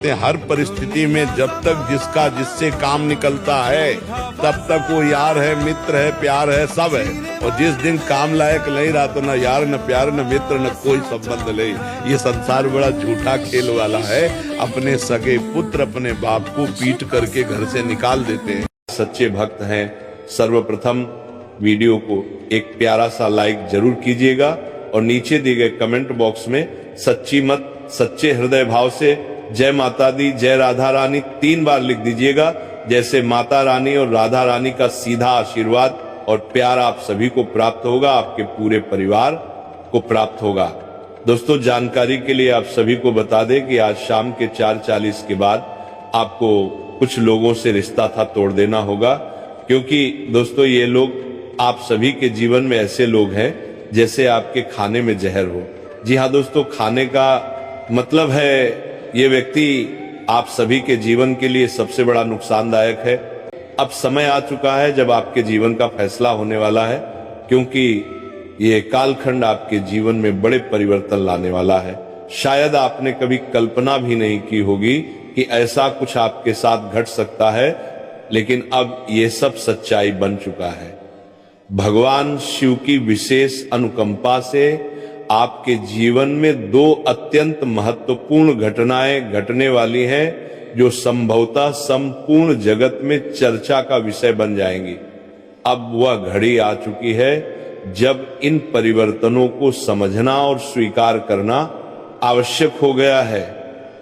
हर परिस्थिति में जब तक जिसका जिससे काम निकलता है तब तक वो यार है, मित्र है, प्यार है, सब है। और जिस दिन काम लायक नहीं रहा तो न यार, न प्यार, न मित्र, न कोई संबंध नहीं। ये संसार बड़ा झूठा खेल वाला है। अपने सगे पुत्र अपने बाप को पीट करके घर से निकाल देते हैं। सच्चे भक्त हैं, सर्वप्रथम वीडियो को एक प्यारा सा लाइक जरूर कीजिएगा और नीचे दिए गए कमेंट बॉक्स में सच्ची मत सच्चे हृदय भाव से जय माता दी, जय राधा रानी 3 बार लिख दीजिएगा। जैसे माता रानी और राधा रानी का सीधा आशीर्वाद और प्यार आप सभी को प्राप्त होगा, आपके पूरे परिवार को प्राप्त होगा। दोस्तों, जानकारी के लिए आप सभी को बता दें कि आज शाम के 4:40 के बाद आपको कुछ लोगों से रिश्ता था तोड़ देना होगा, क्योंकि दोस्तों ये लोग आप सभी के जीवन में ऐसे लोग हैं जैसे आपके खाने में जहर हो। जी हाँ दोस्तों, खाने का मतलब है ये व्यक्ति आप सभी के जीवन के लिए सबसे बड़ा नुकसानदायक है। अब समय आ चुका है जब आपके जीवन का फैसला होने वाला है, क्योंकि ये कालखंड आपके जीवन में बड़े परिवर्तन लाने वाला है। शायद आपने कभी कल्पना भी नहीं की होगी कि ऐसा कुछ आपके साथ घट सकता है, लेकिन अब ये सब सच्चाई बन चुका है। भगवान शिव की विशेष अनुकंपा से आपके जीवन में 2 अत्यंत महत्वपूर्ण घटनाएं घटने वाली हैं, जो संभवतः संपूर्ण जगत में चर्चा का विषय बन जाएंगी। अब वह घड़ी आ चुकी है जब इन परिवर्तनों को समझना और स्वीकार करना आवश्यक हो गया है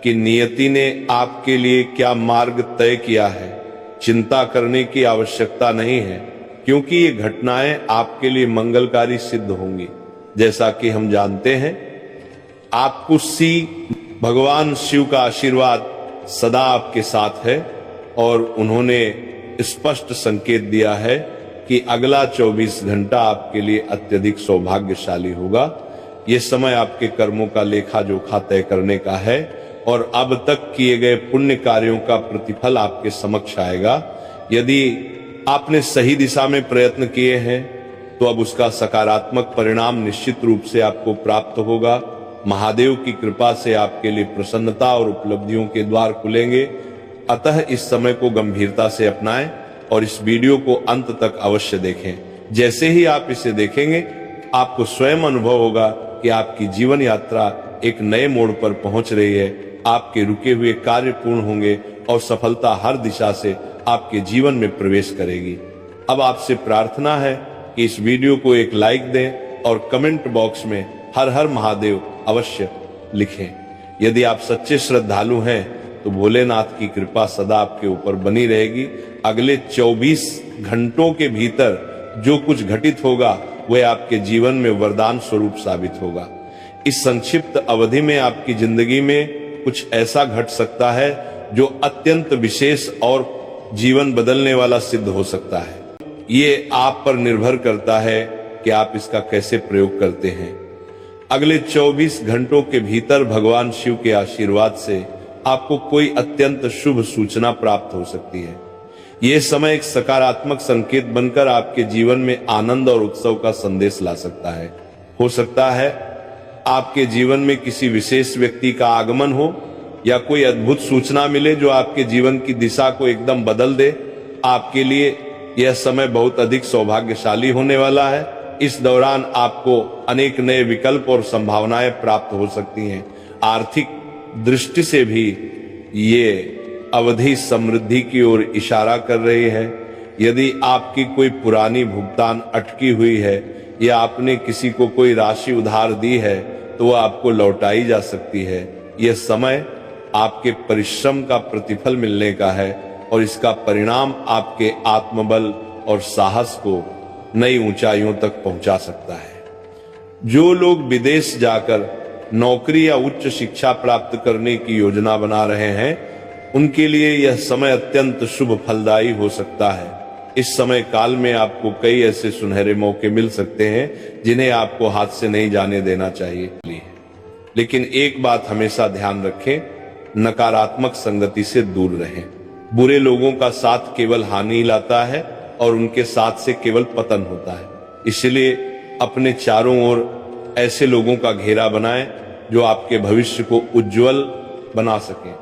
कि नियति ने आपके लिए क्या मार्ग तय किया है। चिंता करने की आवश्यकता नहीं है, क्योंकि ये घटनाएं आपके लिए मंगलकारी सिद्ध होंगी। जैसा कि हम जानते हैं, आपको भगवान शिव का आशीर्वाद सदा आपके साथ है और उन्होंने स्पष्ट संकेत दिया है कि अगला 24 घंटा आपके लिए अत्यधिक सौभाग्यशाली होगा। ये समय आपके कर्मों का लेखा जोखा तय करने का है और अब तक किए गए पुण्य कार्यों का प्रतिफल आपके समक्ष आएगा। यदि आपने सही दिशा में प्रयत्न किए हैं तो अब उसका सकारात्मक परिणाम निश्चित रूप से आपको प्राप्त होगा। महादेव की कृपा से आपके लिए प्रसन्नता और उपलब्धियों के द्वार खुलेंगे। अतः इस समय को गंभीरता से अपनाएं और इस वीडियो को अंत तक अवश्य देखें। जैसे ही आप इसे देखेंगे, आपको स्वयं अनुभव होगा कि आपकी जीवन यात्रा एक नए मोड़ पर पहुंच रही है। आपके रुके हुए कार्य पूर्ण होंगे और सफलता हर दिशा से आपके जीवन में प्रवेश करेगी। अब आपसे प्रार्थना है कि इस वीडियो को एक लाइक दें और कमेंट बॉक्स में हर हर महादेव अवश्य लिखें। यदि आप सच्चे श्रद्धालु हैं तो भोलेनाथ की कृपा सदा आपके ऊपर बनी रहेगी। अगले 24 घंटों के भीतर जो कुछ घटित होगा वह आपके जीवन में वरदान स्वरूप साबित होगा। इस संक्षिप्त अवधि में आपकी जिंदगी में कुछ ऐसा घट सकता है जो अत्यंत विशेष और जीवन बदलने वाला सिद्ध हो सकता है। ये आप पर निर्भर करता है कि आप इसका कैसे प्रयोग करते हैं। अगले 24 घंटों के भीतर भगवान शिव के आशीर्वाद से आपको कोई अत्यंत शुभ सूचना प्राप्त हो सकती है। ये समय एक सकारात्मक संकेत बनकर आपके जीवन में आनंद और उत्सव का संदेश ला सकता है। हो सकता है आपके जीवन में किसी विशेष व्यक्ति का आगमन हो या कोई अद्भुत सूचना मिले जो आपके जीवन की दिशा को एकदम बदल दे। आपके लिए यह समय बहुत अधिक सौभाग्यशाली होने वाला है। इस दौरान आपको अनेक नए विकल्प और संभावनाएं प्राप्त हो सकती हैं। आर्थिक दृष्टि से भी ये अवधि समृद्धि की ओर इशारा कर रही है। यदि आपकी कोई पुरानी भुगतान अटकी हुई है या आपने किसी को कोई राशि उधार दी है तो वह आपको लौटाई जा सकती है। यह समय आपके परिश्रम का प्रतिफल मिलने का है और इसका परिणाम आपके आत्मबल और साहस को नई ऊंचाइयों तक पहुंचा सकता है। जो लोग विदेश जाकर नौकरी या उच्च शिक्षा प्राप्त करने की योजना बना रहे हैं, उनके लिए यह समय अत्यंत शुभ फलदायी हो सकता है। इस समय काल में आपको कई ऐसे सुनहरे मौके मिल सकते हैं जिन्हें आपको हाथ से नहीं जाने देना चाहिए। लेकिन एक बात हमेशा ध्यान रखें, नकारात्मक संगति से दूर रहें। बुरे लोगों का साथ केवल हानि लाता है और उनके साथ से केवल पतन होता है। इसलिए अपने चारों ओर ऐसे लोगों का घेरा बनाएं जो आपके भविष्य को उज्जवल बना सकें।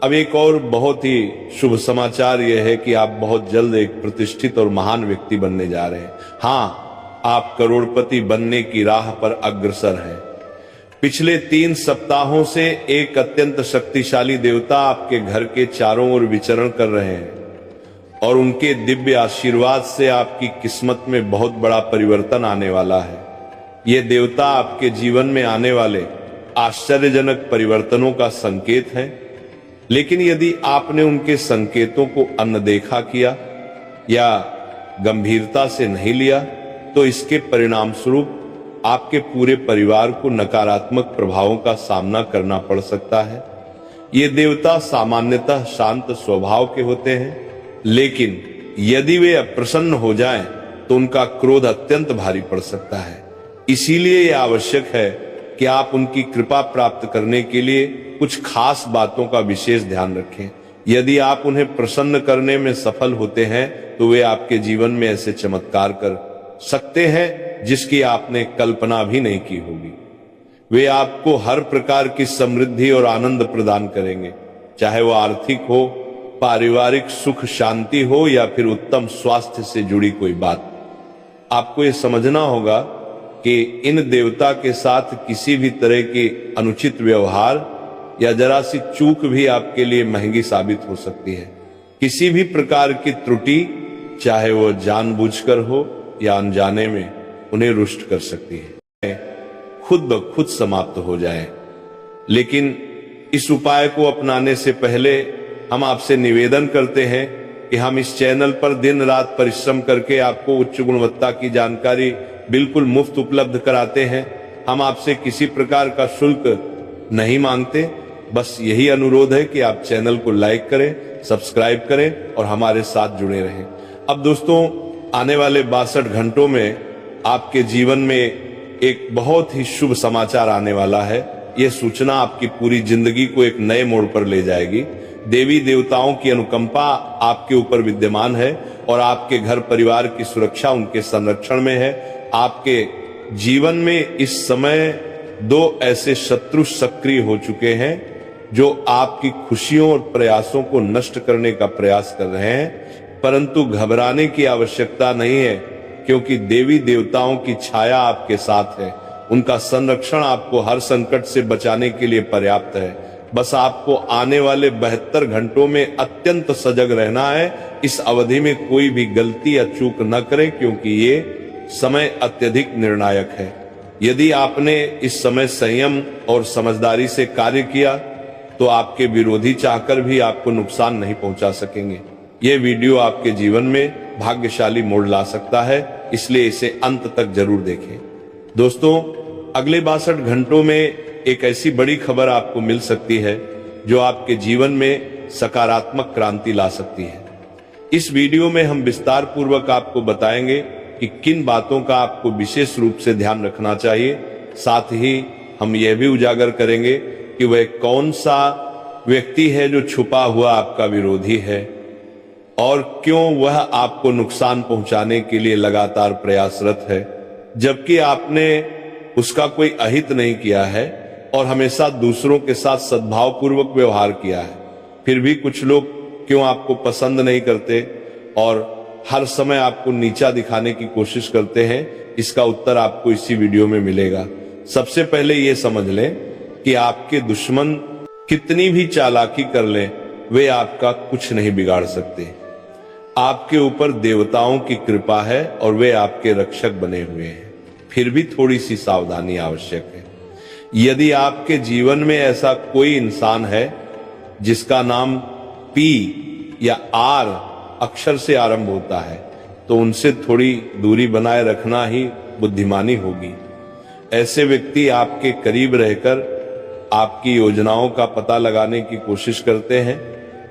अब एक और बहुत ही शुभ समाचार यह है कि आप बहुत जल्द एक प्रतिष्ठित और महान व्यक्ति बनने जा रहे हैं। हाँ, आप करोड़पति बनने की राह पर अग्रसर हैं। पिछले 3 सप्ताहों से एक अत्यंत शक्तिशाली देवता आपके घर के चारों ओर विचरण कर रहे हैं और उनके दिव्य आशीर्वाद से आपकी किस्मत में बहुत बड़ा परिवर्तन आने वाला है। ये देवता आपके जीवन में आने वाले आश्चर्यजनक परिवर्तनों का संकेत है, लेकिन यदि आपने उनके संकेतों को अनदेखा किया या गंभीरता से नहीं लिया तो इसके परिणाम स्वरूप आपके पूरे परिवार को नकारात्मक प्रभावों का सामना करना पड़ सकता है। ये देवता सामान्यतः शांत स्वभाव के होते हैं, लेकिन यदि वे अप्रसन्न हो जाएं तो उनका क्रोध अत्यंत भारी पड़ सकता है। इसीलिए यह आवश्यक है कि आप उनकी कृपा प्राप्त करने के लिए कुछ खास बातों का विशेष ध्यान रखें। यदि आप उन्हें प्रसन्न करने में सफल होते हैं तो वे आपके जीवन में ऐसे चमत्कार कर सकते हैं जिसकी आपने कल्पना भी नहीं की होगी। वे आपको हर प्रकार की समृद्धि और आनंद प्रदान करेंगे, चाहे वो आर्थिक हो, पारिवारिक सुख शांति हो या फिर उत्तम स्वास्थ्य से जुड़ी कोई बात। आपको ये समझना होगा कि इन देवता के साथ किसी भी तरह के अनुचित व्यवहार या जरा सी चूक भी आपके लिए महंगी साबित हो सकती है। किसी भी प्रकार की त्रुटि, चाहे वो जानबूझकर हो या अनजाने में, उन्हें रुष्ट कर सकती है, खुद ब खुद समाप्त हो जाए। लेकिन इस उपाय को अपनाने से पहले हम आपसे निवेदन करते हैं कि हम इस चैनल पर दिन रात परिश्रम करके आपको उच्च गुणवत्ता की जानकारी बिल्कुल मुफ्त उपलब्ध कराते हैं। हम आपसे किसी प्रकार का शुल्क नहीं मांगते, बस यही अनुरोध है कि आप चैनल को लाइक करें, सब्सक्राइब करें और हमारे साथ जुड़े रहें। अब दोस्तों, आने वाले 62 घंटों में आपके जीवन में एक बहुत ही शुभ समाचार आने वाला है। यह सूचना आपकी पूरी जिंदगी को एक नए मोड़ पर ले जाएगी। देवी देवताओं की अनुकंपा आपके ऊपर विद्यमान है और आपके घर परिवार की सुरक्षा उनके संरक्षण में है। आपके जीवन में इस समय 2 ऐसे शत्रु सक्रिय हो चुके हैं जो आपकी खुशियों और प्रयासों को नष्ट करने का प्रयास कर रहे हैं, परंतु घबराने की आवश्यकता नहीं है, क्योंकि देवी देवताओं की छाया आपके साथ है। उनका संरक्षण आपको हर संकट से बचाने के लिए पर्याप्त है। बस आपको आने वाले 72 घंटों में अत्यंत सजग रहना है। इस अवधि में कोई भी गलती या चूक न करें, क्योंकि ये समय अत्यधिक निर्णायक है। यदि आपने इस समय संयम और समझदारी से कार्य किया तो आपके विरोधी चाहकर भी आपको नुकसान नहीं पहुंचा सकेंगे। यह वीडियो आपके जीवन में भाग्यशाली मोड़ ला सकता है, इसलिए इसे अंत तक जरूर देखें। दोस्तों, अगले 62 घंटों में एक ऐसी बड़ी खबर आपको मिल सकती है जो आपके जीवन में सकारात्मक क्रांति ला सकती है। इस वीडियो में हम विस्तार पूर्वक आपको बताएंगे कि किन बातों का आपको विशेष रूप से ध्यान रखना चाहिए। साथ ही हम यह भी उजागर करेंगे कि वह कौन सा व्यक्ति है जो छुपा हुआ आपका विरोधी है और क्यों वह आपको नुकसान पहुंचाने के लिए लगातार प्रयासरत है, जबकि आपने उसका कोई अहित नहीं किया है और हमेशा दूसरों के साथ सद्भावपूर्वक व्यवहार किया है। फिर भी कुछ लोग क्यों आपको पसंद नहीं करते और हर समय आपको नीचा दिखाने की कोशिश करते हैं, इसका उत्तर आपको इसी वीडियो में मिलेगा। सबसे पहले ये समझ लें कि आपके दुश्मन कितनी भी चालाकी कर लें, वे आपका कुछ नहीं बिगाड़ सकते। आपके ऊपर देवताओं की कृपा है और वे आपके रक्षक बने हुए हैं। फिर भी थोड़ी सी सावधानी आवश्यक है। यदि आपके जीवन में ऐसा कोई इंसान है जिसका नाम P या R अक्षर से आरंभ होता है, तो उनसे थोड़ी दूरी बनाए रखना ही बुद्धिमानी होगी। ऐसे व्यक्ति आपके करीब रहकर आपकी योजनाओं का पता लगाने की कोशिश करते हैं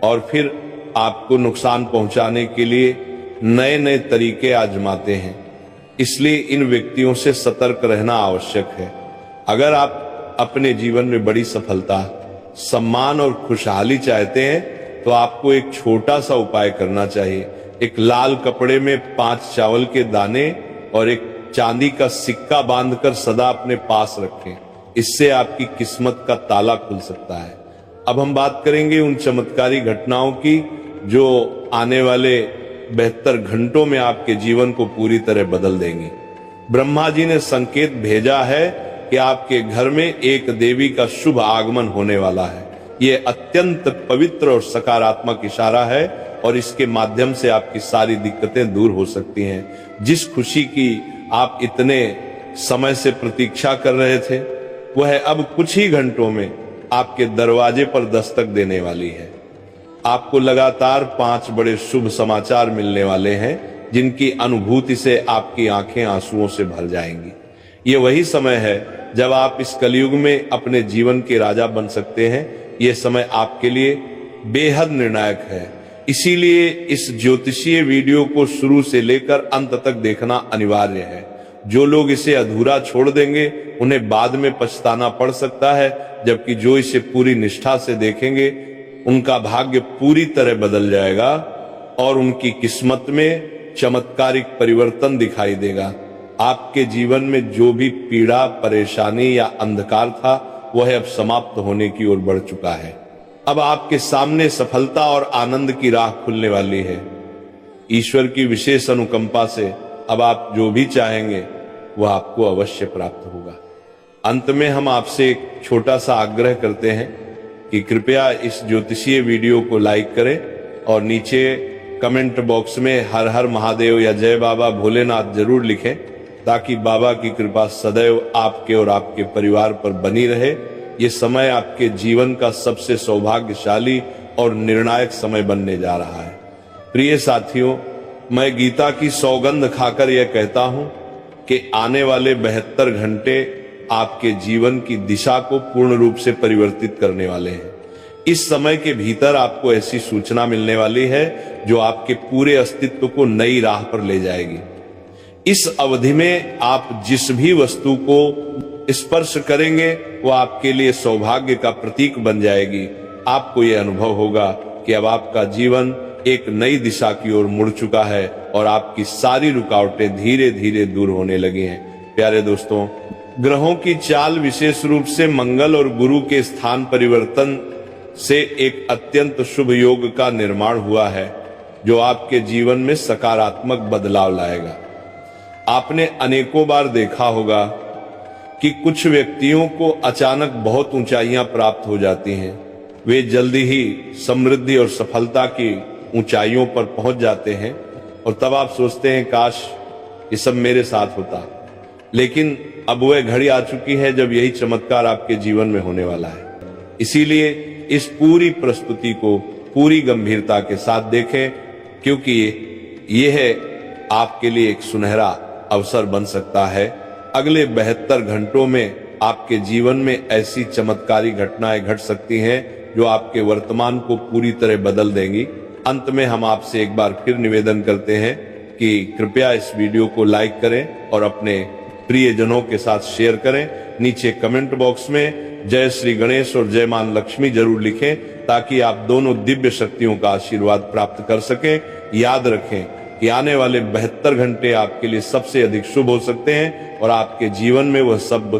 और फिर आपको नुकसान पहुंचाने के लिए नए नए तरीके आजमाते हैं। इसलिए इन व्यक्तियों से सतर्क रहना आवश्यक है। अगर आप अपने जीवन में बड़ी सफलता, सम्मान और खुशहाली चाहते हैं तो आपको एक छोटा सा उपाय करना चाहिए। एक लाल कपड़े में 5 चावल के दाने और एक चांदी का सिक्का बांधकर सदा अपने पास रखें। इससे आपकी किस्मत का ताला खुल सकता है। अब हम बात करेंगे उन चमत्कारी घटनाओं की जो आने वाले 72 घंटों में आपके जीवन को पूरी तरह बदल देंगी। ब्रह्मा जी ने संकेत भेजा है कि आपके घर में एक देवी का शुभ आगमन होने वाला है। ये अत्यंत पवित्र और सकारात्मक इशारा है और इसके माध्यम से आपकी सारी दिक्कतें दूर हो सकती हैं। जिस खुशी की आप इतने समय से प्रतीक्षा कर रहे थे वह अब कुछ ही घंटों में आपके दरवाजे पर दस्तक देने वाली है। आपको लगातार 5 बड़े शुभ समाचार मिलने वाले हैं जिनकी अनुभूति से आपकी आंखें आंसुओं से भर जाएंगी। ये वही समय है जब आप इस कलयुग में अपने जीवन के राजा बन सकते हैं। ये समय आपके लिए बेहद निर्णायक है, इसीलिए इस ज्योतिषीय वीडियो को शुरू से लेकर अंत तक देखना अनिवार्य है। जो लोग इसे अधूरा छोड़ देंगे उन्हें बाद में पछताना पड़ सकता है, जबकि जो इसे पूरी निष्ठा से देखेंगे उनका भाग्य पूरी तरह बदल जाएगा और उनकी किस्मत में चमत्कारिक परिवर्तन दिखाई देगा। आपके जीवन में जो भी पीड़ा, परेशानी या अंधकार था वह अब समाप्त होने की ओर बढ़ चुका है। अब आपके सामने सफलता और आनंद की राह खुलने वाली है। ईश्वर की विशेष अनुकंपा से अब आप जो भी चाहेंगे वह आपको अवश्य प्राप्त होगा। अंत में हम आपसे एक छोटा सा आग्रह करते हैं कि कृपया इस ज्योतिषीय वीडियो को लाइक करें और नीचे कमेंट बॉक्स में हर हर महादेव या जय बाबा भोलेनाथ जरूर लिखें, ताकि बाबा की कृपा सदैव आपके और आपके परिवार पर बनी रहे। ये समय आपके जीवन का सबसे सौभाग्यशाली और निर्णायक समय बनने जा रहा है। प्रिय साथियों, मैं गीता की सौगंध खाकर यह कहता हूं कि आने वाले 72 घंटे आपके जीवन की दिशा को पूर्ण रूप से परिवर्तित करने वाले हैं। इस समय के भीतर आपको ऐसी सूचना मिलने वाली है जो आपके पूरे अस्तित्व को नई राह पर ले जाएगी। इस अवधि में आप जिस भी वस्तु को स्पर्श करेंगे वो आपके लिए सौभाग्य का प्रतीक बन जाएगी। आपको यह अनुभव होगा कि अब आपका जीवन एक नई दिशा की ओर मुड़ चुका है और आपकी सारी रुकावटें धीरे धीरे दूर होने लगी हैं। प्यारे दोस्तों, ग्रहों की चाल विशेष रूप से मंगल और गुरु के स्थान परिवर्तन से एक अत्यंत शुभ योग का निर्माण हुआ है जो आपके जीवन में सकारात्मक बदलाव लाएगा। आपने अनेकों बार देखा होगा कि कुछ व्यक्तियों को अचानक बहुत ऊंचाइयां प्राप्त हो जाती हैं। वे जल्दी ही समृद्धि और सफलता की ऊंचाइयों पर पहुंच जाते हैं और तब आप सोचते हैं काश ये सब मेरे साथ होता। लेकिन अब वह घड़ी आ चुकी है जब यही चमत्कार आपके जीवन में होने वाला है। इसीलिए इस पूरी प्रस्तुति को पूरी गंभीरता के साथ देखें, क्योंकि ये है आपके लिए एक सुनहरा अवसर बन सकता है। अगले 72 घंटों में आपके जीवन में ऐसी चमत्कारी घटनाएं घट सकती हैं जो आपके वर्तमान को पूरी तरह बदल देंगी। अंत में हम आपसे एक बार फिर निवेदन करते हैं कि कृपया इस वीडियो को लाइक करें और अपने प्रियजनों के साथ शेयर करें। नीचे कमेंट बॉक्स में जय श्री गणेश और जय मां लक्ष्मी जरूर लिखें, ताकि आप दोनों दिव्य शक्तियों का आशीर्वाद प्राप्त कर सकें। याद रखें कि आने वाले 72 घंटे आपके लिए सबसे अधिक शुभ हो सकते हैं और आपके जीवन में वह सब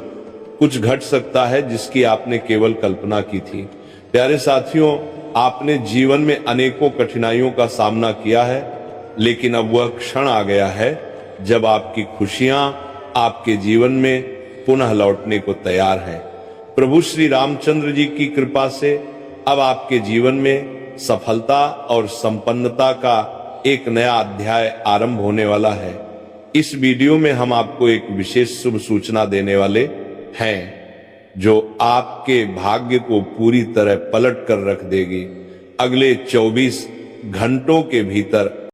कुछ घट सकता है जिसकी आपने केवल कल्पना की थी। प्यारे साथियों, आपने जीवन में अनेकों कठिनाइयों का सामना किया है, लेकिन अब वह क्षण आ गया है जब आपकी खुशियां आपके जीवन में पुनः लौटने को तैयार हैं। प्रभु श्री रामचंद्र जी की कृपा से अब आपके जीवन में सफलता और संपन्नता का एक नया अध्याय आरंभ होने वाला है। इस वीडियो में हम आपको एक विशेष शुभ सूचना देने वाले हैं जो आपके भाग्य को पूरी तरह पलट कर रख देगी। अगले 24 घंटों के भीतर